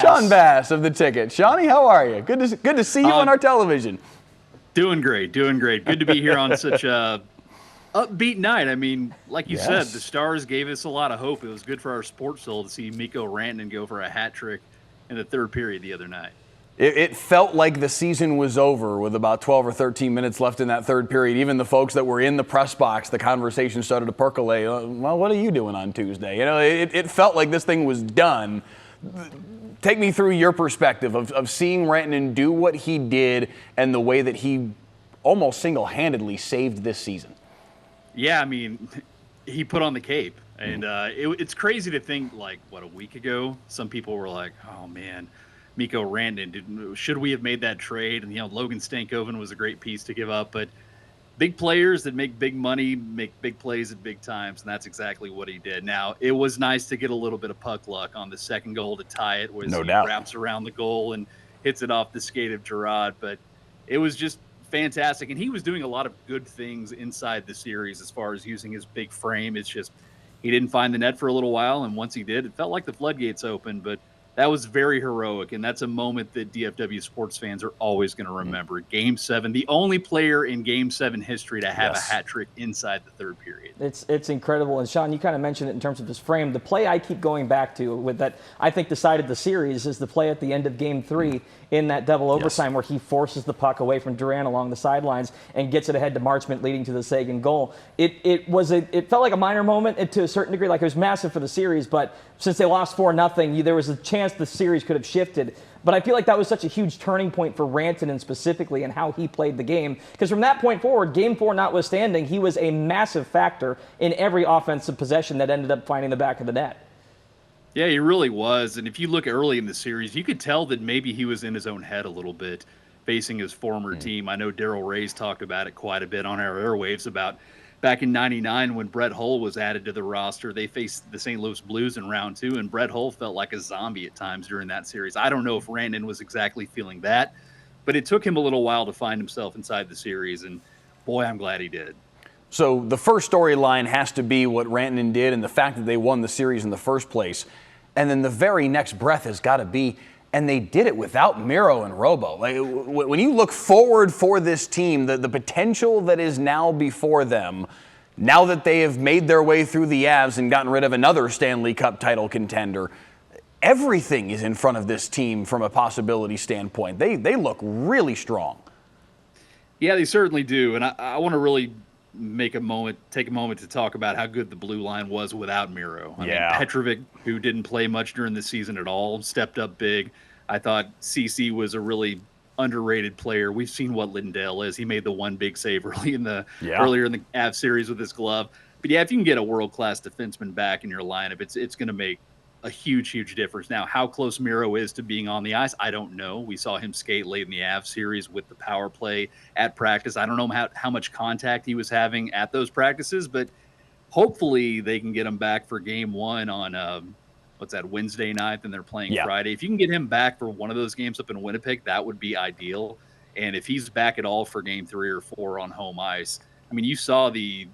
Sean Bass of The Ticket. Shawnee, how are you? Good to see you on our television. Doing great. Good to be here on such a upbeat night. I mean, like you said, the Stars gave us a lot of hope. It was good for our sports soul to see Mikko Rantanen go for a hat trick in the third period the other night. It felt like the season was over with about 12 or 13 minutes left in that third period. Even the folks that were in the press box, the conversation started to percolate. Well, what are you doing on Tuesday? You know, it felt like this thing was done. Take me through your perspective of seeing Rantanen do what he did and the way that he almost single-handedly saved this season. Yeah, I mean, he put on the cape. And it's crazy to think, like, a week ago, some people were like, oh, man, Mikko Rantanen, should we have made that trade? And, Logan Stankoven was a great piece to give up. But big players that make big money make big plays at big times, and that's exactly what he did. Now, it was nice to get a little bit of puck luck on the second goal to tie it, where he wraps around the goal and hits it off the skate of Girard. But it was just fantastic, and he was doing a lot of good things inside the series as far as using his big frame. It's just he didn't find the net for a little while, and once he did, it felt like the floodgates opened. But that was very heroic, and that's a moment that DFW sports fans are always going to remember. Game 7, the only player in Game 7 history to have a hat trick inside the third period. It's incredible. And Sean, you kind of mentioned it in terms of his frame. The play I keep going back to with that I think decided the series is the play at the end of Game 3 in that double overtime where he forces the puck away from Durant along the sidelines and gets it ahead to Marchment, leading to the Sagan goal. It felt like a minor moment to a certain degree, like it was massive for the series, but since they lost 4-0, there was a chance the series could have shifted. But I feel like that was such a huge turning point for Rantanen specifically and how he played the game. Because from that point forward, Game 4 notwithstanding, he was a massive factor in every offensive possession that ended up finding the back of the net. Yeah, he really was. And if you look early in the series, you could tell that maybe he was in his own head a little bit facing his former team. I know Daryl Ray's talked about it quite a bit on our airwaves about back in '99 when Brett Hull was added to the roster. They faced the St. Louis Blues in round 2, and Brett Hull felt like a zombie at times during that series. I don't know if Rantanen was exactly feeling that, but it took him a little while to find himself inside the series, and boy, I'm glad he did. So the first storyline has to be what Rantanen did and the fact that they won the series in the first place. And then the very next breath has got to be, and they did it without Miro and Robo. Like, when you look forward for this team, the potential that is now before them, now that they have made their way through the Avs and gotten rid of another Stanley Cup title contender, everything is in front of this team from a possibility standpoint. They look really strong. Yeah, they certainly do. And I want to really take a moment to talk about how good the blue line was without Miro. I mean, Petrovic, who didn't play much during the season at all, stepped up big. I thought Cely was a really underrated player. We've seen what Lindell is. He made the one big save earlier in the Avs series with his glove. But yeah, if you can get a world-class defenseman back in your lineup, it's going to make a huge, huge difference. Now, how close Miro is to being on the ice, I don't know. We saw him skate late in the Avs series with the power play at practice. I don't know how much contact he was having at those practices, but hopefully they can get him back for Game 1 on Wednesday night, and they're playing Friday. If you can get him back for one of those games up in Winnipeg, that would be ideal. And if he's back at all for Game 3 or 4 on home ice, I mean, you saw the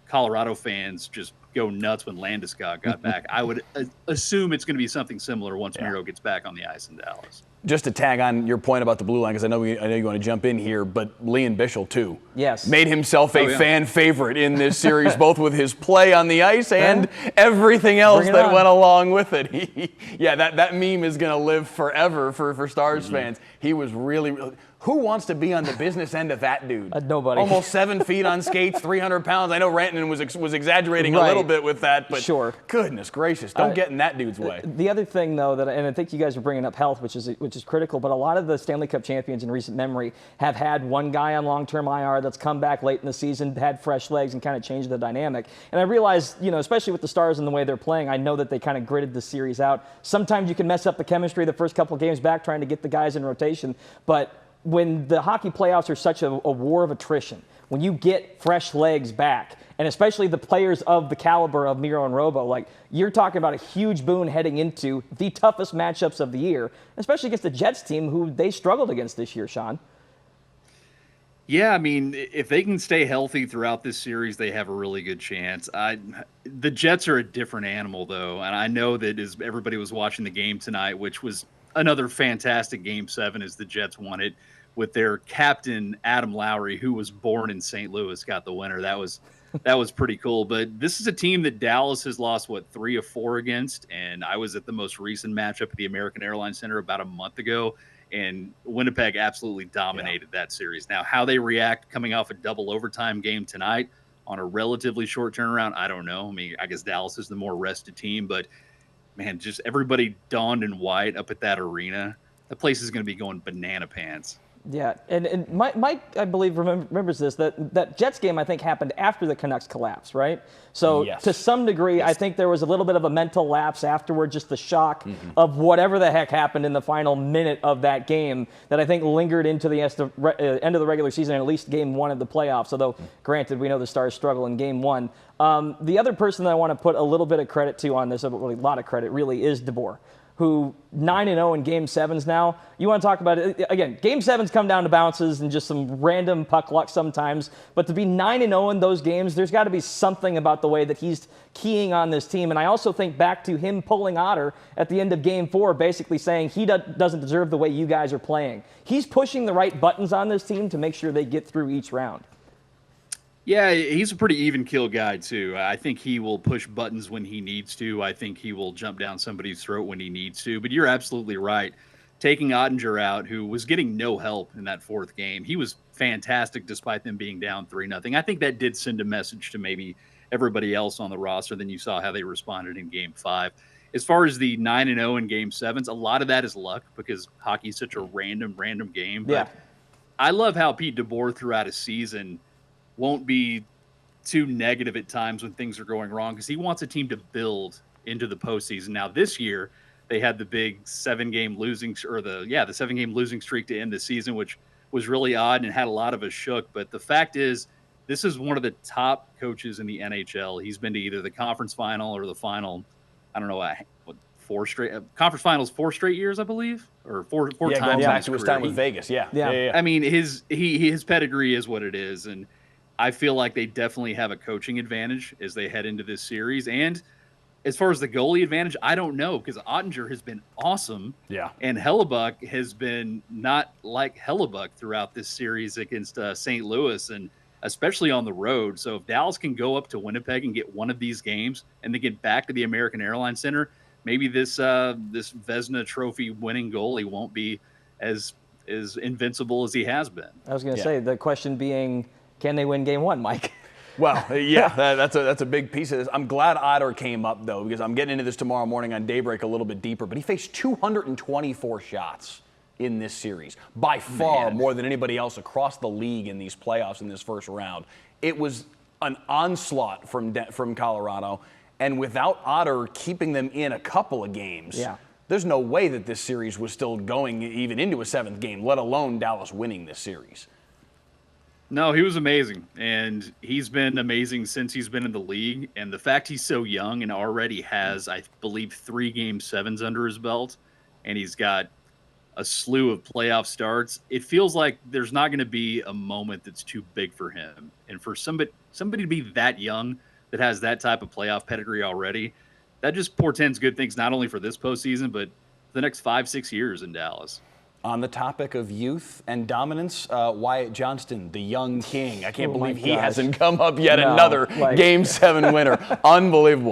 Colorado fans just go nuts when Landeskog got back. I would assume it's going to be something similar once Miro gets back on the ice in Dallas. Just to tag on your point about the blue line, because I know you want to jump in here, but Leon Bichel, too. Yes. Made himself a fan favorite in this series, both with his play on the ice and everything else that went along with it. That meme is going to live forever for Stars fans. He was really... Who wants to be on the business end of that dude? Nobody. Almost 7 feet on skates, 300 pounds. I know Rantanen was exaggerating a little bit with that, but goodness gracious, don't get in that dude's way. The other thing, though, and I think you guys are bringing up health, which is critical, but a lot of the Stanley Cup champions in recent memory have had one guy on long-term IR that's come back late in the season, had fresh legs, and kind of changed the dynamic. And I realize, especially with the Stars and the way they're playing, I know that they kind of gritted the series out. Sometimes you can mess up the chemistry the first couple of games back trying to get the guys in rotation, but when the hockey playoffs are such a war of attrition, when you get fresh legs back, and especially the players of the caliber of Miro and Robo, like, you're talking about a huge boon heading into the toughest matchups of the year, especially against the Jets team, who they struggled against this year, Sean. Yeah, I mean, if they can stay healthy throughout this series, they have a really good chance. The Jets are a different animal, though, and I know that as everybody was watching the game tonight, which was another fantastic Game 7 as the Jets won it, with their captain, Adam Lowry, who was born in St. Louis, got the winner. That was pretty cool. But this is a team that Dallas has lost, 3 of 4 against, and I was at the most recent matchup at the American Airlines Center about a month ago, and Winnipeg absolutely dominated that series. Now, how they react coming off a double overtime game tonight on a relatively short turnaround, I don't know. I mean, I guess Dallas is the more rested team, but man, just everybody donned in white up at that arena. The place is going to be going banana pants. Yeah, and Mike, I believe, remembers this, that Jets game, I think, happened after the Canucks collapse, right? So yes. To some degree, I think there was a little bit of a mental lapse afterward, just the shock of whatever the heck happened in the final minute of that game that I think lingered into the end of the regular season, and at least Game 1 of the playoffs, although, granted, we know the Stars struggle in Game 1. The other person that I want to put a little bit of credit to on this, a lot of credit really, is DeBoer, who 9-0 in Game 7s now. You want to talk about it, again, Game 7s come down to bounces and just some random puck luck sometimes, but to be 9-0 in those games, there's got to be something about the way that he's keying on this team. And I also think back to him pulling Otter at the end of Game 4, basically saying he doesn't deserve the way you guys are playing. He's pushing the right buttons on this team to make sure they get through each round. Yeah, he's a pretty even kill guy, too. I think he will push buttons when he needs to. I think he will jump down somebody's throat when he needs to. But you're absolutely right. Taking Ottinger out, who was getting no help in that fourth game, he was fantastic despite them being down 3-0. I think that did send a message to maybe everybody else on the roster. Then you saw how they responded in Game 5. As far as the 9-0 in Game 7s, a lot of that is luck because hockey's such a random game. But yeah. I love how Pete DeBoer throughout a season won't be too negative at times when things are going wrong because he wants a team to build into the postseason. Now, this year, they had the big 7-game losing streak to end the season, which was really odd and had a lot of us shook. But the fact is, this is one of the top coaches in the NHL. He's been to either the conference final or the final, I don't know, conference finals 4 straight years, I believe, or four times. Going back to his time with Vegas, yeah. I mean, his pedigree is what it is, and I feel like they definitely have a coaching advantage as they head into this series. And as far as the goalie advantage, I don't know because Ottinger has been awesome. Yeah. And Hellebuck has been not like Hellebuck throughout this series against St. Louis and especially on the road. So if Dallas can go up to Winnipeg and get one of these games and then get back to the American Airlines Center, maybe this Vezina Trophy winning goalie won't be as invincible as he has been. I was going to say, the question being, can they win Game 1, Mike? Well, yeah, that's a big piece of this. I'm glad Otter came up, though, because I'm getting into this tomorrow morning on Daybreak a little bit deeper. But he faced 224 shots in this series, by far more than anybody else across the league in these playoffs in this first round. It was an onslaught from Colorado, and without Otter keeping them in a couple of games, there's no way that this series was still going even into a 7th game, let alone Dallas winning this series. No, he was amazing, and he's been amazing since he's been in the league. And the fact he's so young and already has, I believe, 3 Game 7s under his belt, and he's got a slew of playoff starts, it feels like there's not going to be a moment that's too big for him. And for somebody to be that young that has that type of playoff pedigree already, that just portends good things not only for this postseason, but the next 5-6 years in Dallas. On the topic of youth and dominance, Wyatt Johnston, the young king. I can't believe he hasn't come up yet. Another Game 7 winner. Unbelievable.